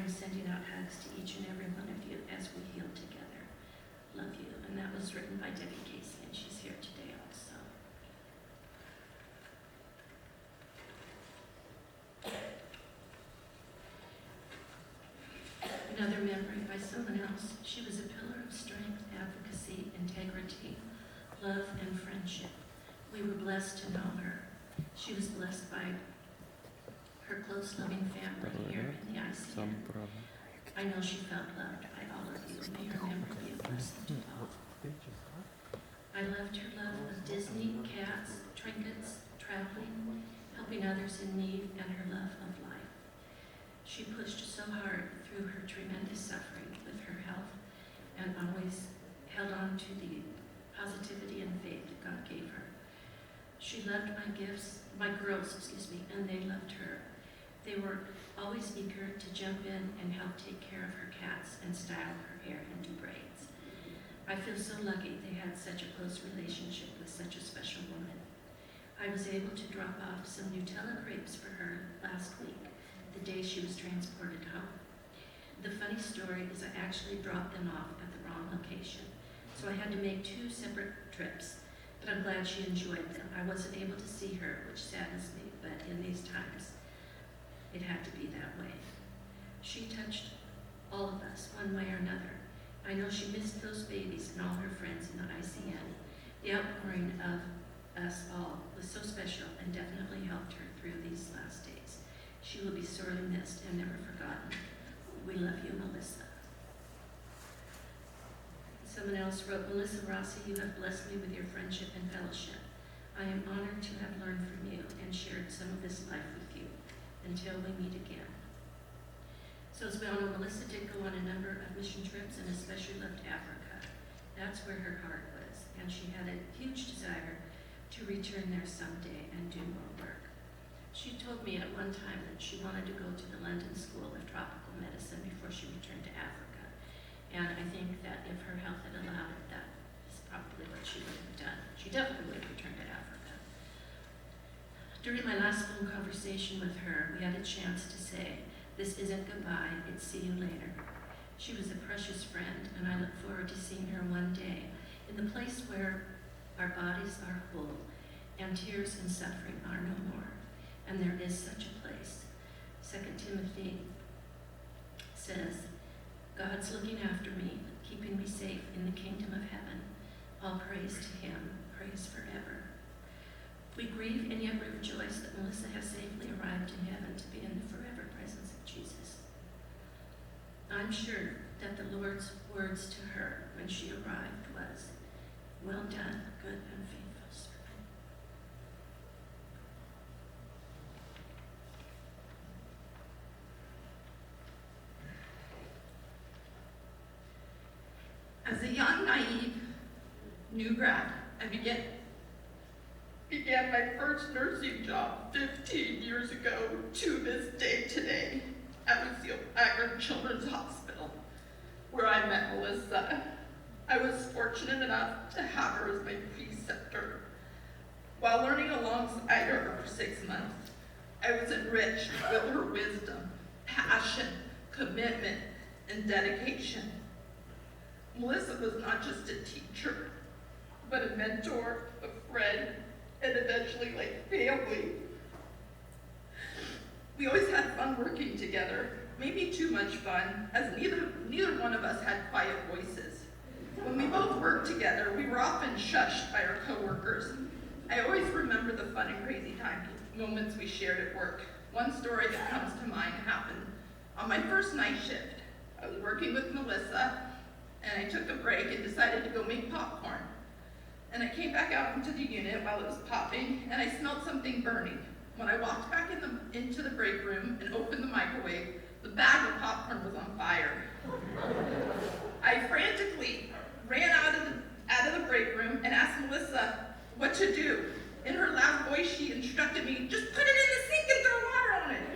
am sending out hugs to each and every one of you as we heal together. Love you. And that was written by Debbie Casey, and she's here today also. Another memory by someone else. She was a pillar of strength, advocacy, integrity, love, and friendship. We were blessed to know her. She was blessed by her close, loving family here in the ICN. I know she felt loved by all of you. May her memory be a blessing to all. I loved her love of Disney, cats, trinkets, traveling, helping others in need, and her love of life. She pushed so hard through her tremendous suffering with her health and always held on to the positivity and faith that God gave her. She loved my girls, and they loved her. They were always eager to jump in and help take care of her cats and style her hair into braids. I feel so lucky they had such a close relationship with such a special woman. I was able to drop off some Nutella crepes for her last week, the day she was transported home. The funny story is I actually dropped them off at the wrong location, so I had to make 2 separate trips, but I'm glad she enjoyed them. I wasn't able to see her, which saddens me, but in these times, it had to be that way. She touched all of us one way or another. I know she missed those babies and all her friends in the ICN. The outpouring of us all was so special and definitely helped her through these last days. She will be sorely missed and never forgotten. We love you, Melissa. Someone else wrote, Melissa Rossi, you have blessed me with your friendship and fellowship. I am honored to have learned from you and shared some of this life with you until we meet again. So as we all know, Melissa did go on a number of mission trips and especially loved Africa. That's where her heart was, and she had a huge desire to return there someday and do more work. She told me at one time that she wanted to go to the London School of Tropical Medicine before she returned to Africa. And I think that if her health had allowed it, that is probably what she would have done. She definitely would have returned to Africa. During my last phone conversation with her, we had a chance to say, this isn't goodbye, it's see you later. She was a precious friend, and I look forward to seeing her one day in the place where our bodies are whole and tears and suffering are no more. And there is such a place. 2 Timothy says, God's looking after me, keeping me safe in the kingdom of heaven. All praise to him, praise forever. We grieve and yet we rejoice that Melissa has safely arrived in heaven to be in the forever presence of Jesus. I'm sure that the Lord's words to her when she arrived was, well done, good and faithful servant. As a young, naive, new grad, I began my first nursing job 15 years ago to this day today at Rossi Children's Hospital, where I met Melissa. I was fortunate enough to have her as my preceptor. While learning alongside her for 6 months, I was enriched with her wisdom, passion, commitment, and dedication. Melissa was not just a teacher, but a mentor, a friend, and eventually like family. We always had fun working together, maybe too much fun, as neither one of us had quiet voices. When we both worked together, we were often shushed by our coworkers. I always remember the fun and crazy moments we shared at work. One story that comes to mind happened on my first night shift. I was working with Melissa, and I took a break and decided to go make popcorn. And I came back out into the unit while it was popping, and I smelled something burning. When I walked back into the break room and opened the microwave, the bag of popcorn was on fire. I frantically ran out of the break room and asked Melissa what to do. In her loud voice, she instructed me, just put it in the sink and throw water on it.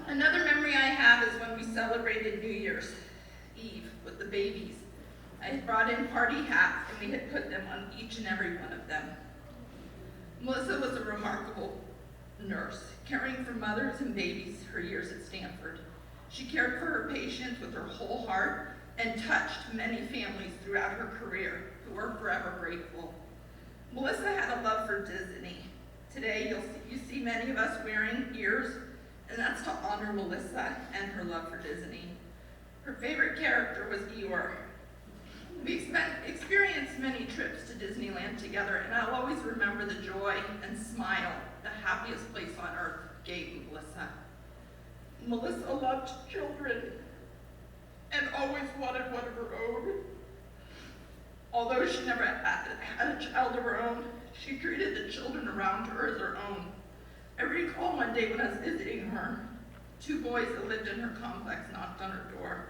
Another memory I have is when we celebrated New Year's Eve with the babies. I had brought in party hats and we had put them on each and every one of them. Melissa was a remarkable nurse, caring for mothers and babies her years at Stanford. She cared for her patients with her whole heart and touched many families throughout her career who are forever grateful. Melissa had a love for Disney. Today, you see many of us wearing ears, and that's to honor Melissa and her love for Disney. Her favorite character was Eeyore. We experienced many trips to Disneyland together, and I'll always remember the joy and smile the happiest place on earth gave Melissa. Melissa loved children and always wanted one of her own. Although she never had a child of her own, she treated the children around her as her own. I recall one day when I was visiting her, 2 boys that lived in her complex knocked on her door.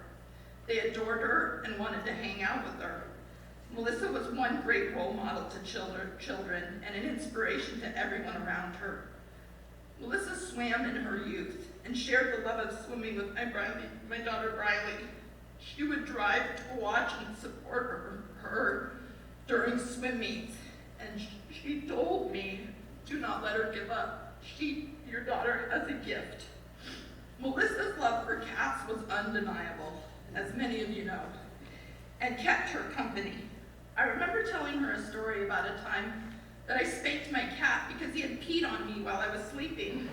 They adored her and wanted to hang out with her. Melissa was one great role model to children and an inspiration to everyone around her. Melissa swam in her youth and shared the love of swimming with my daughter Briley. She would drive to watch and support her during swim meets, and she told me, do not let her give up. Your daughter has a gift. Melissa's love for cats was undeniable, as many of you know, and kept her company. I remember telling her a story about a time that I spanked my cat because he had peed on me while I was sleeping.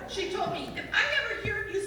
She told me, if I ever hear you